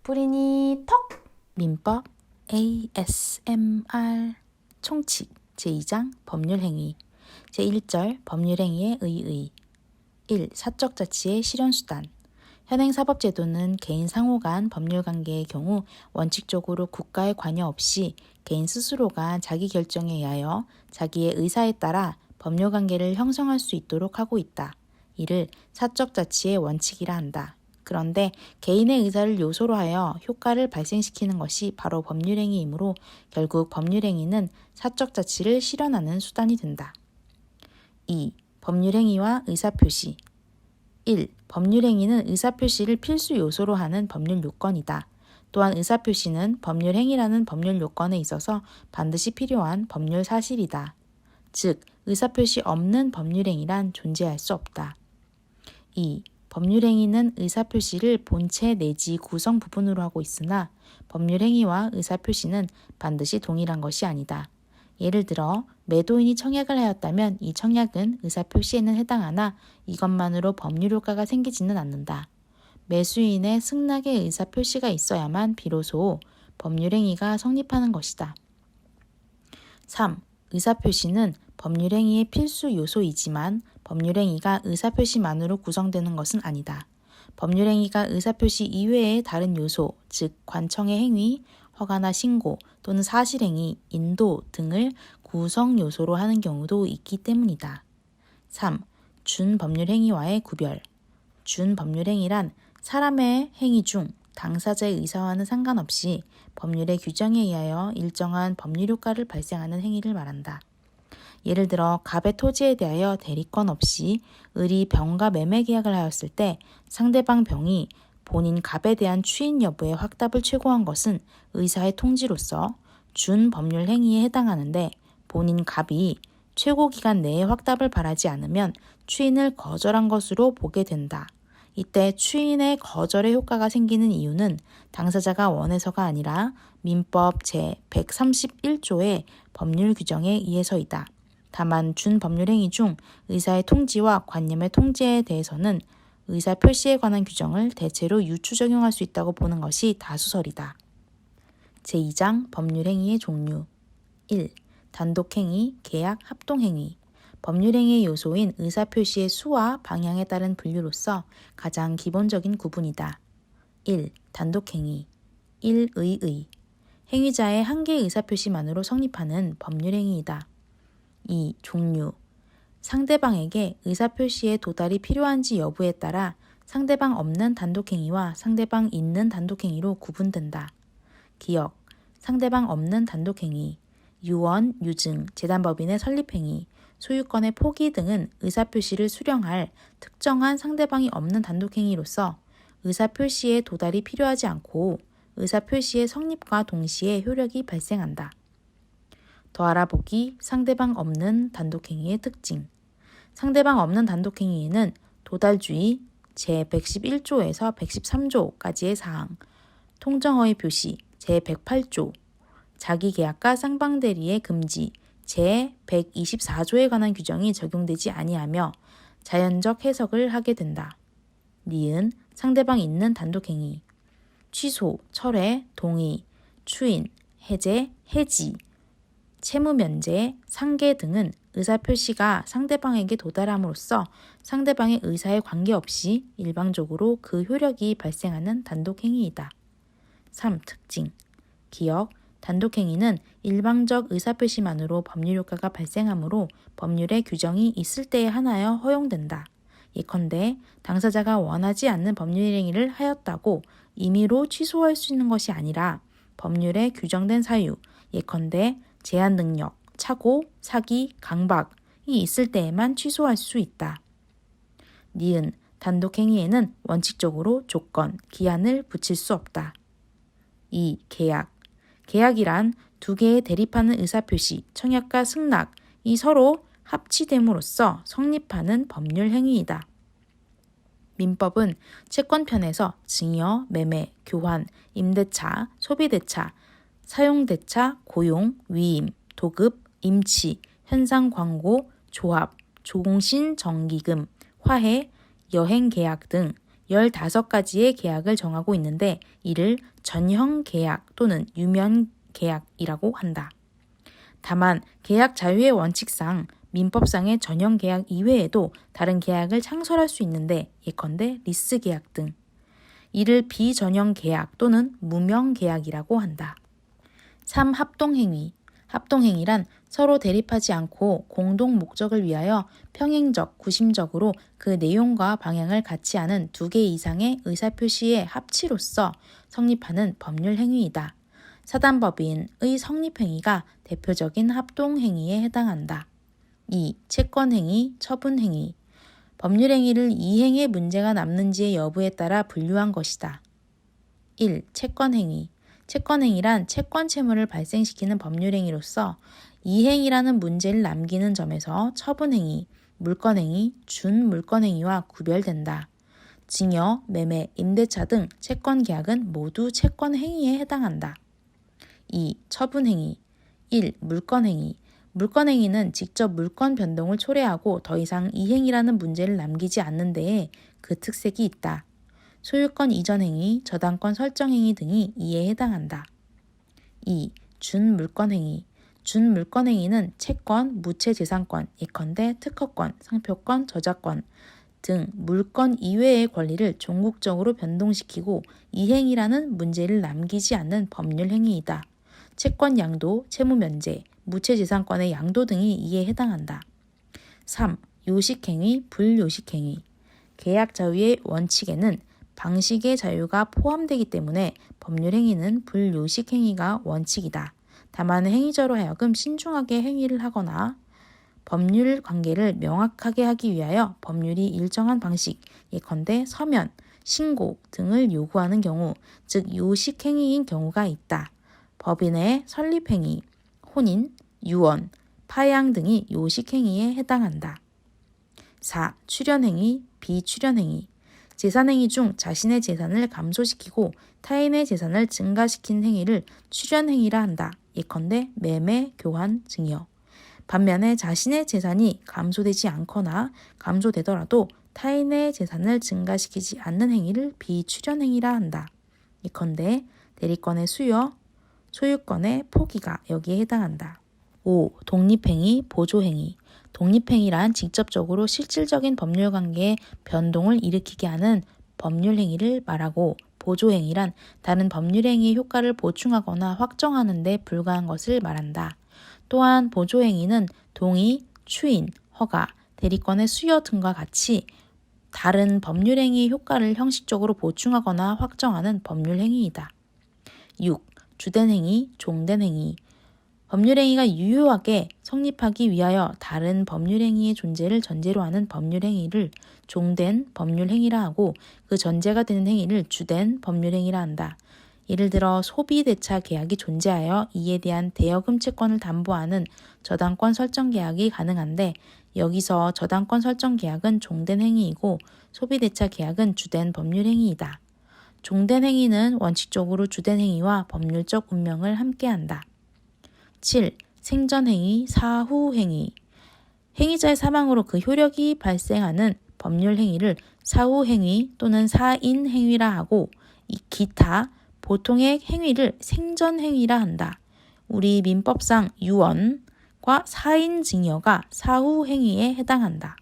뿌리니 턱! 민법 ASMR 총칙 제2장 법률행위 제1절 법률행위의 의의 1. 사적 자치의 실현수단 현행사법제도는 개인 상호 간 법률관계의 경우 원칙적으로 국가의 관여 없이 개인 스스로가 자기 결정에 의하여 자기의 의사에 따라 법률관계를 형성할 수 있도록 하고 있다. 이를 사적 자치의 원칙이라 한다. 그런데 개인의 의사를 요소로 하여 효과를 발생시키는 것이 바로 법률행위이므로 결국 법률행위는 사적 자치를 실현하는 수단이 된다. 2. 법률행위와 의사표시 1. 법률행위는 의사표시를 필수 요소로 하는 법률 요건이다. 또한 의사표시는 법률행위라는 법률 요건에 있어서 반드시 필요한 법률 사실이다. 즉, 의사표시 없는 법률행위란 존재할 수 없다. 2. 법률행위는 의사표시를 본체 내지 구성 부분으로 하고 있으나 법률행위와 의사표시는 반드시 동일한 것이 아니다. 예를 들어 매도인이 청약을 하였다면 이 청약은 의사표시에는 해당하나 이것만으로 법률 효과가 생기지는 않는다. 매수인의 승낙의 의사표시가 있어야만 비로소 법률행위가 성립하는 것이다. 3. 의사표시는 법률행위의 필수 요소이지만 법률행위가 의사표시만으로 구성되는 것은 아니다. 법률행위가 의사표시 이외의 다른 요소, 즉 관청의 행위, 허가나 신고 또는 사실행위, 인도 등을 구성 요소로 하는 경우도 있기 때문이다. 3. 준법률행위와의 구별 준법률행위란 사람의 행위 중 당사자의 의사와는 상관없이 법률의 규정에 의하여 일정한 법률 효과를 발생하는 행위를 말한다. 예를 들어 갑의 토지에 대하여 대리권 없이 을이 병과 매매 계약을 하였을 때 상대방 병이 본인 갑에 대한 추인 여부의 확답을 최고한 것은 의사의 통지로서 준법률 행위에 해당하는데 본인 갑이 최고 기간 내에 확답을 바라지 않으면 추인을 거절한 것으로 보게 된다. 이때 추인의 거절의 효과가 생기는 이유는 당사자가 원해서가 아니라 민법 제131조의 법률 규정에 의해서이다. 다만 준법률행위 중 의사의 통지와 관념의 통지에 대해서는 의사 표시에 관한 규정을 대체로 유추 적용할 수 있다고 보는 것이 다수설이다. 제2장 법률행위의 종류 1. 단독행위, 계약, 합동행위 법률행위의 요소인 의사표시의 수와 방향에 따른 분류로서 가장 기본적인 구분이다. 1. 단독행위 1의 행위자의 한 개의 의사표시만으로 성립하는 법률행위이다. 2. 종류 상대방에게 의사표시의 도달이 필요한지 여부에 따라 상대방 없는 단독행위와 상대방 있는 단독행위로 구분된다. 기억 상대방 없는 단독행위 유언, 유증, 재단법인의 설립행위, 소유권의 포기 등은 의사표시를 수령할 특정한 상대방이 없는 단독행위로서 의사표시의 도달이 필요하지 않고 의사표시의 성립과 동시에 효력이 발생한다. 더 알아보기 상대방 없는 단독행위의 특징 상대방 없는 단독행위에는 도달주의 제111조에서 113조까지의 사항, 통정허위 표시 제108조, 자기계약과 쌍방대리의 금지 제124조에 관한 규정이 적용되지 아니하며 자연적 해석을 하게 된다. 니은 상대방 있는 단독행위 취소, 철회, 동의, 추인, 해제, 해지, 채무면제, 상계 등은 의사표시가 상대방에게 도달함으로써 상대방의 의사에 관계없이 일방적으로 그 효력이 발생하는 단독행위이다. 3. 특징 기억 단독행위는 일방적 의사표시만으로 법률 효과가 발생하므로 법률의 규정이 있을 때에 한하여 허용된다. 예컨대 당사자가 원하지 않는 법률행위를 하였다고 임의로 취소할 수 있는 것이 아니라 법률에 규정된 사유, 예컨대 제한 능력, 착오, 사기, 강박이 있을 때에만 취소할 수 있다. 니은 단독행위에는 원칙적으로 조건, 기한을 붙일 수 없다. 2. 계약 계약이란 두 개의 대립하는 의사표시, 청약과 승낙이 서로 합치됨으로써 성립하는 법률 행위이다. 민법은 채권편에서 증여, 매매, 교환, 임대차, 소비대차, 사용대차, 고용, 위임, 도급, 임치, 현상광고, 조합, 종신정기금, 화해, 여행계약 등 15가지의 계약을 정하고 있는데 이를 전형 계약 또는 유면 계약이라고 한다. 다만 계약 자유의 원칙상 민법상의 전형 계약 이외에도 다른 계약을 창설할 수 있는데 예컨대 리스 계약 등 이를 비전형 계약 또는 무명 계약이라고 한다. 3. 합동행위. 합동행위란 서로 대립하지 않고 공동 목적을 위하여 평행적, 구심적으로 그 내용과 방향을 같이 하는 두 개 이상의 의사표시의 합치로서 성립하는 법률 행위이다. 사단법인의 성립행위가 대표적인 합동행위에 해당한다. 2. 채권행위, 처분행위. 법률행위를 이행에 문제가 남는지의 여부에 따라 분류한 것이다. 1. 채권행위. 채권행위란 채권 채무를 발생시키는 법률행위로서 이행이라는 문제를 남기는 점에서 처분행위, 물권행위, 준물권행위와 구별된다. 증여, 매매, 임대차 등 채권계약은 모두 채권행위에 해당한다. 2. 처분행위. 1. 물권행위. 물권행위는 직접 물권 변동을 초래하고 더 이상 이행이라는 문제를 남기지 않는 데에 그 특색이 있다. 소유권 이전 행위, 저당권 설정 행위 등이 이에 해당한다. 2. 준물권행위. 준물권행위는 채권, 무채재산권, 예컨대 특허권, 상표권, 저작권 등 물권 이외의 권리를 종국적으로 변동시키고 이행이라는 문제를 남기지 않는 법률 행위이다. 채권 양도, 채무 면제, 무채재산권의 양도 등이 이에 해당한다. 3. 요식행위, 불요식행위. 계약 자유의 원칙에는 방식의 자유가 포함되기 때문에 법률행위는 불요식행위가 원칙이다. 다만 행위자로 하여금 신중하게 행위를 하거나 법률 관계를 명확하게 하기 위하여 법률이 일정한 방식, 예컨대 서면, 신고 등을 요구하는 경우, 즉 요식행위인 경우가 있다. 법인의 설립행위, 혼인, 유언, 파양 등이 요식행위에 해당한다. 4. 출연행위, 비출연행위. 재산행위 중 자신의 재산을 감소시키고 타인의 재산을 증가시킨 행위를 출연행위라 한다. 예컨대 매매, 교환, 증여. 반면에 자신의 재산이 감소되지 않거나 감소되더라도 타인의 재산을 증가시키지 않는 행위를 비출연행위라 한다. 예컨대 대리권의 수여, 소유권의 포기가 여기에 해당한다. 5. 독립행위, 보조행위. 독립행위란 직접적으로 실질적인 법률관계의 변동을 일으키게 하는 법률행위를 말하고 보조행위란 다른 법률행위의 효과를 보충하거나 확정하는 데 불과한 것을 말한다. 또한 보조행위는 동의, 추인, 허가, 대리권의 수여 등과 같이 다른 법률행위의 효과를 형식적으로 보충하거나 확정하는 법률행위이다. 6. 주된 행위, 종된 행위. 법률행위가 유효하게 성립하기 위하여 다른 법률행위의 존재를 전제로 하는 법률행위를 종된 법률행위라 하고 그 전제가 되는 행위를 주된 법률행위라 한다. 예를 들어 소비대차 계약이 존재하여 이에 대한 대여금 채권을 담보하는 저당권 설정 계약이 가능한데 여기서 저당권 설정 계약은 종된 행위이고 소비대차 계약은 주된 법률행위이다. 종된 행위는 원칙적으로 주된 행위와 법률적 운명을 함께한다. 7. 생전행위, 사후행위. 행위자의 사망으로 그 효력이 발생하는 법률행위를 사후행위 또는 사인행위라 하고 이 기타 보통의 행위를 생전행위라 한다. 우리 민법상 유언과 사인증여가 사후행위에 해당한다.